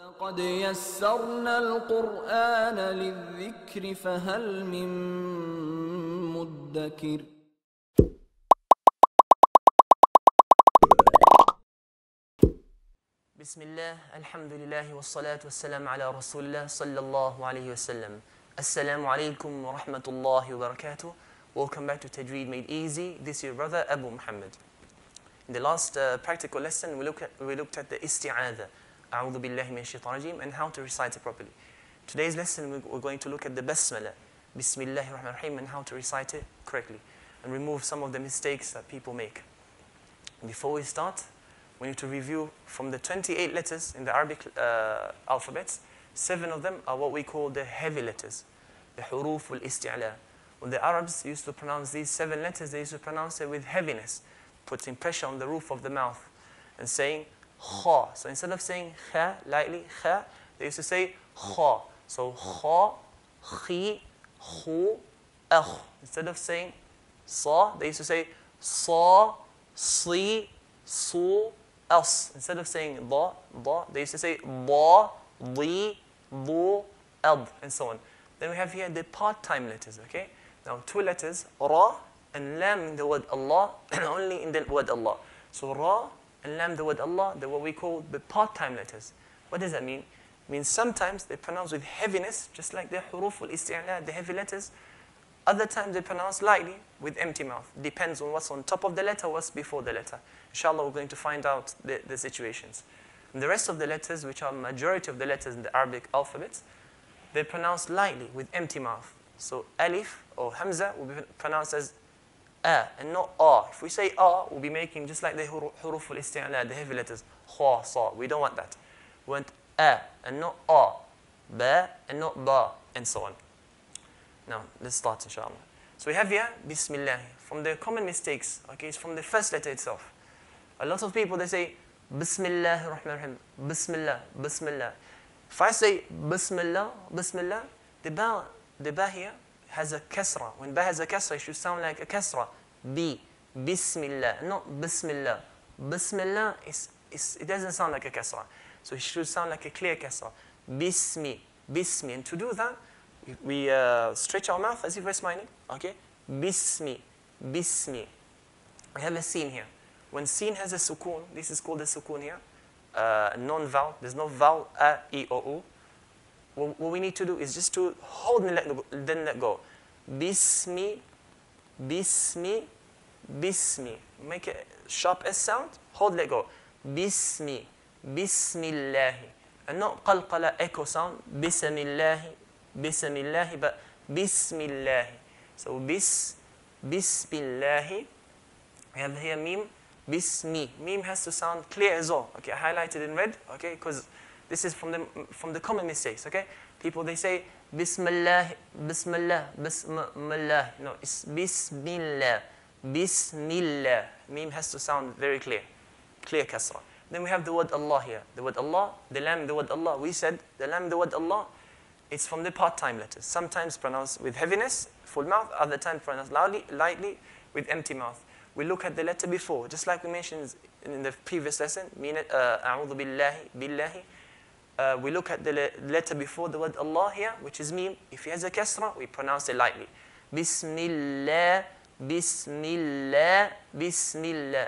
لقد يسرنا القرآن للذكر فهل من مدكر. بسم الله الحمد لله والصلاة والسلام على رسول الله صلى الله عليه وسلم. Assalamu Alaykum wa rahmatullahi wa barakatuh. Welcome back to Tajweed Made Easy. This is your brother Abu Muhammad. In the last practical lesson, we looked at the isti'adha, A'udhu billahi min shaitan rajim, and how to recite it properly. Today's lesson, we're going to look at the Basmalah, Bismillahir Rahmanir Rahim, and how to recite it correctly, and remove some of the mistakes that people make. Before we start, we need to review from the 28 letters in the Arabic alphabets, 7 of them are what we call the heavy letters, the huruf al-isti'la. When the Arabs used to pronounce these 7 letters, they used to pronounce it with heaviness, putting pressure on the roof of the mouth and saying kha. So instead of saying kha lightly, kha, they used to say kha. So kha, khi, khu, akh. Instead of saying sa, they used to say sa, si, su, as. Instead of saying da, they used to say da, di, du, ad, and so on. Then we have here the part-time letters, okay? Now 2 letters, ra and lam in the word Allah, only in the word Allah. So ra and lam the word Allah, they're what we call the part-time letters. What does that mean? It means sometimes they pronounce with heaviness, just like the huruf al-isti'la, the heavy letters. Other times they pronounce lightly with empty mouth. Depends on what's on top of the letter, what's before the letter. InshaAllah, we're going to find out the situations. And the rest of the letters, which are majority of the letters in the Arabic alphabet, they pronounce lightly with empty mouth. So alif or hamza will be pronounced as a and not a. If we say a, we'll be making just like the huruf al-isti'la, the heavy letters, kha, sa. We don't want that. We want a and not a, ba and not ba, and so on. Now, let's start, inshallah. So we have here, Bismillah. From the common mistakes, okay, it's from the first letter itself. A lot of people, they say, Bismillah ar-Rahman ar-Rahim, Bismillah, Bismillah. If I say Bismillah, Bismillah, the ba here has a kasra. When ba has a kasra, it should sound like a kasra. Bismillah, not Bismillah. Bismillah, it doesn't sound like a kasra. So it should sound like a clear kasra. Bismi. And to do that, we stretch our mouth as if we're smiling. Okay? Bismi. We have a sin here. When sin has a sukoon, this is called a sukoon here, non-vowel. There's no vowel, a, e, o, u. What we need to do is just to hold and then let go. Bismi. Make a sharp S sound, hold, let go. Bismillahi. And not qalqala, echo sound, bismillahi, but bismillahi. So bismillahi. We have here mim, bismi. Mim has to sound clear as well. Okay, highlighted in red, okay, because this is from the common mistakes, okay? People, they say, Bismillah. No, it's Bismillah. Mim has to sound very clear kasra. Then we have the word Allah here. The word Allah, the lam, the word Allah. We said the lam, the word Allah, it's from the part-time letters. Sometimes pronounced with heaviness, full mouth. Other times pronounced lightly, with empty mouth. We look at the letter before, just like we mentioned in the previous lesson, A'udhu billahi. We look at the letter before the word Allah here, which is mim. If he has a kasra, we pronounce it lightly. Bismillah,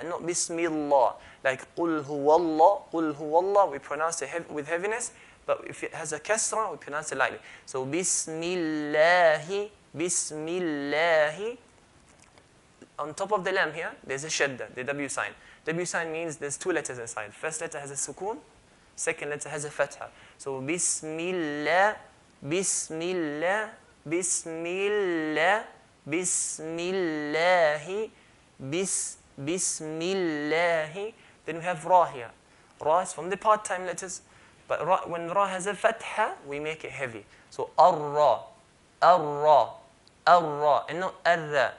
not Bismillah. Like Qul huwallah, we pronounce it with heaviness, but if it has a kasra, we pronounce it lightly. So Bismillahi. On top of the lam here, there's a shadda, the W sign. W sign means there's 2 letters inside. First letter has a sukoon, second letter has a fatha. So Bismillahi. Then we have ra here. Ra is from the part-time letters, but when ra has a fatha, we make it heavy. So ar-ra, and not ar-ra.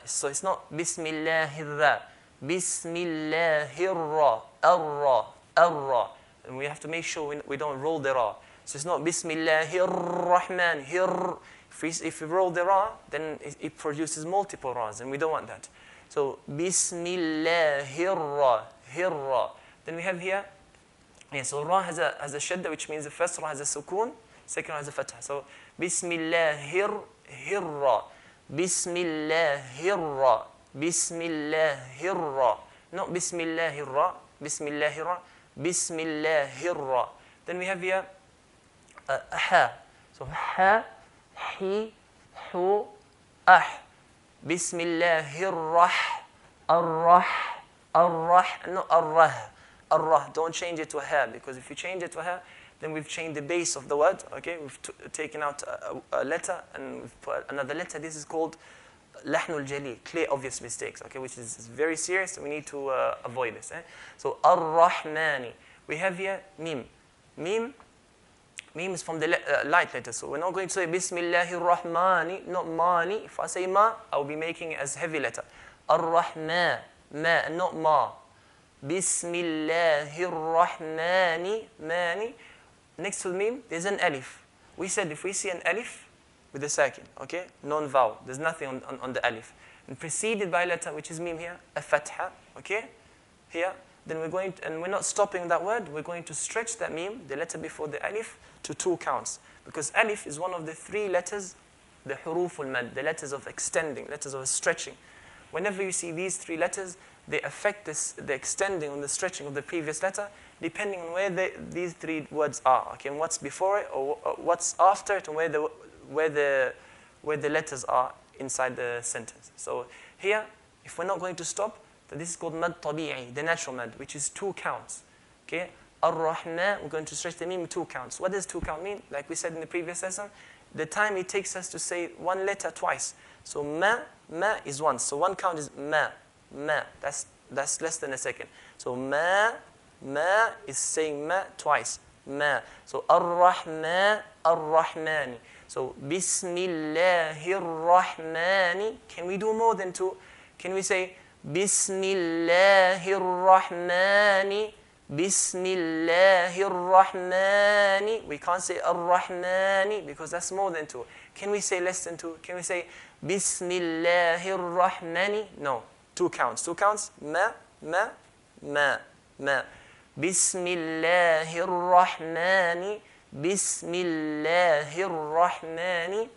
So it's not Bismillahir-ra, Bismillahir-ra, ar-ra. And we have to make sure we don't roll the ra. So it's not Bismillahir-Rahman, if we roll the ra, then it produces multiple ra's, and we don't want that. So Bismillahir-ra. Then we have here Yeah, so Ra has a shadda, which means the first Ra has a sukoon, second Ra has a fatha. So Bismillahir hirra, Bismillahirra, Bismillahirra. Not Bismillahirra, Bismillahirra, Bismillahirra. Then we have here a ha. So ha, hi, hu, ah. Bismillahirrah, arrah, arrah, no arrah. Arrah, don't change it to a ha, because if you change it to a ha, then we've changed the base of the word, okay? We've taken out a letter and we've put another letter. This is called lahnul jali, clear obvious mistakes, okay? Which is very serious, we need to avoid this. So ar-rahmani, we have here mim. Mim is from the light letter, so we're not going to say Bismillahir Rahmani, not mani. If I say ma, I'll be making it as heavy letter. Ar-Rahman, ma, not ma. Bismillahir Rahmani, mani. Next to the mim, there's an alif. We said if we see an alif with a sakin, okay, non-vowel, there's nothing on the alif. And preceded by a letter, which is mim here, a fatha, okay, here, then we're going to, and we're not stopping that word, we're going to stretch that mim, the letter before the alif, to 2 counts. Because alif is one of the 3 letters, the huruful mad, the letters of extending, letters of stretching. Whenever you see these 3 letters, they affect the extending and the stretching of the previous letter, depending on where these 3 words are, okay, and what's before it or what's after it, and where the letters are inside the sentence. So here, if we're not going to stop, then this is called mad tabi'i, the natural mad, which is 2 counts. Okay, ar-Rahman, we're going to stretch the mim 2 counts. What does 2 count mean? Like we said in the previous lesson, the time it takes us to say 1 letter twice. So ma is once. So 1 count is ma. That's less than a second. So ma is saying ma twice. Ma. So ar-Rahman, ar-Rahmani. So Bismillahir Rahmani. Can we do more than 2? Can we say Bismillahir Rahmani, Bismillahir Rahmani? We can't say ar-Rahmani because that's more than 2. Can we say less than 2? Can we say Bismillahir Rahmani? No. 2 counts. 2 counts. Ma. Bismillahir Rahmani, Bismillahir Rahmani.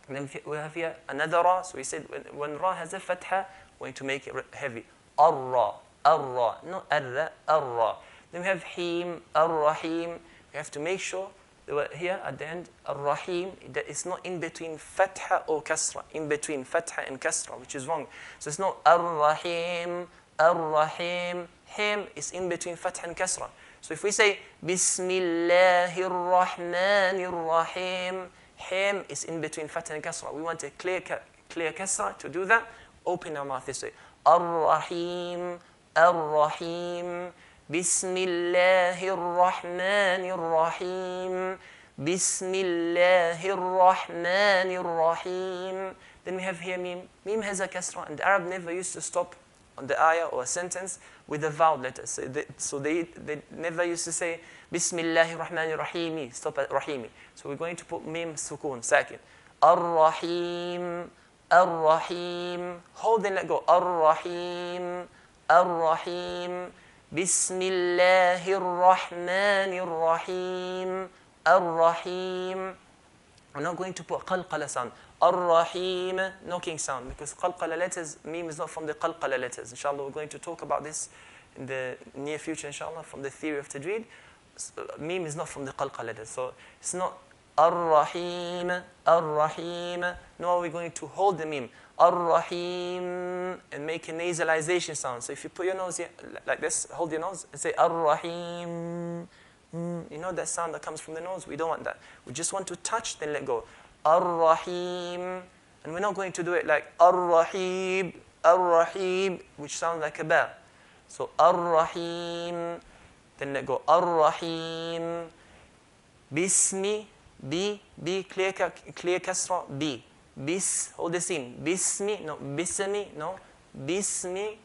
And then we have here another Ra. So we said when Ra has a fatha, we're going to make it heavy. Ar-Ra, not Ar-Ra, Ar-Ra. Then we have Him, Ar-Rahim. We have to make sure that here at the end, Ar-Rahim, that it's not in between fatha or kasra, in between fatha and kasra, which is wrong. So it's not Ar-Rahim, Ar-Rahim. Him is in between fatha and kasra. So if we say Bismillahir Rahmanir Rahim, Him is in between fatha and kasra. We want a clear kasra. To do that, open our mouth this way. Ar-Rahim, Ar-Rahim, Bismillahir Rahmanir Rahim, Bismillahir Rahmanir Rahim. Then we have here mim. Mim has a kasra, and the Arab never used to stop on the ayah or a sentence with a vowel letter. So they never used to say Bismillahir Rahmanir Rahimi, stop at Rahimi. So we're going to put mim sukoon, sakin. Ar-Rahim, Ar-Rahim, hold and let go. Ar-Rahim, Ar-Rahim, Bismillahir Rahmanir Rahim, Ar-Rahim. We're not going to put qalqala sound. Ar-Rahim, knocking sound, because qalqala letters, mim is not from the qalqala letters. InshaAllah, we're going to talk about this in the near future, InshaAllah, from the theory of Tajweed. Mim is not from the qalqala letters. So it's not Ar-Rahim, Ar-Rahim. No, we're going to hold the mim. Ar-Rahim, and make a nasalization sound. So if you put your nose here, like this, hold your nose, and say Ar-Rahim. You know that sound that comes from the nose? We don't want that. We just want to touch, then let go. Ar-Rahim. And we're not going to do it like Ar-Rahim, Ar-Rahim, which sounds like a ba. So Ar-Rahim, then let go. Ar-Rahim. Bismi, B, clear kasra, B. Bis, hold the sin. Bismi, no, bismi, no. Bismi,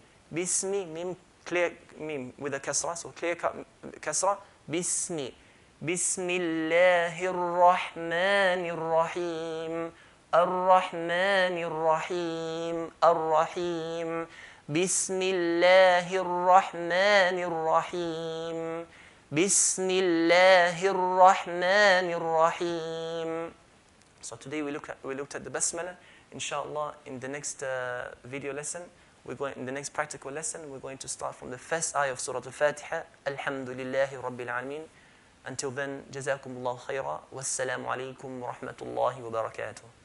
mim, clear mim with a kasra, so clear kasra. Bismi. Bismillahir Rahmanir Rahim. Ar-Rahmanir Rahim. Ar-Rahim. Bismillahir Rahmanir Rahim. Bismillahir Rahmanir Rahim. So today we looked at the Basmalah. InshaAllah, in the next video lesson, in the next practical lesson, we're going to start from the first ayah of Surah Al-Fatiha. Alhamdulillahi Rabbil Alameen. Until then, Jazakumullahu khaira. Wassalamu Alaykum wa rahmatullahi wa barakatuh.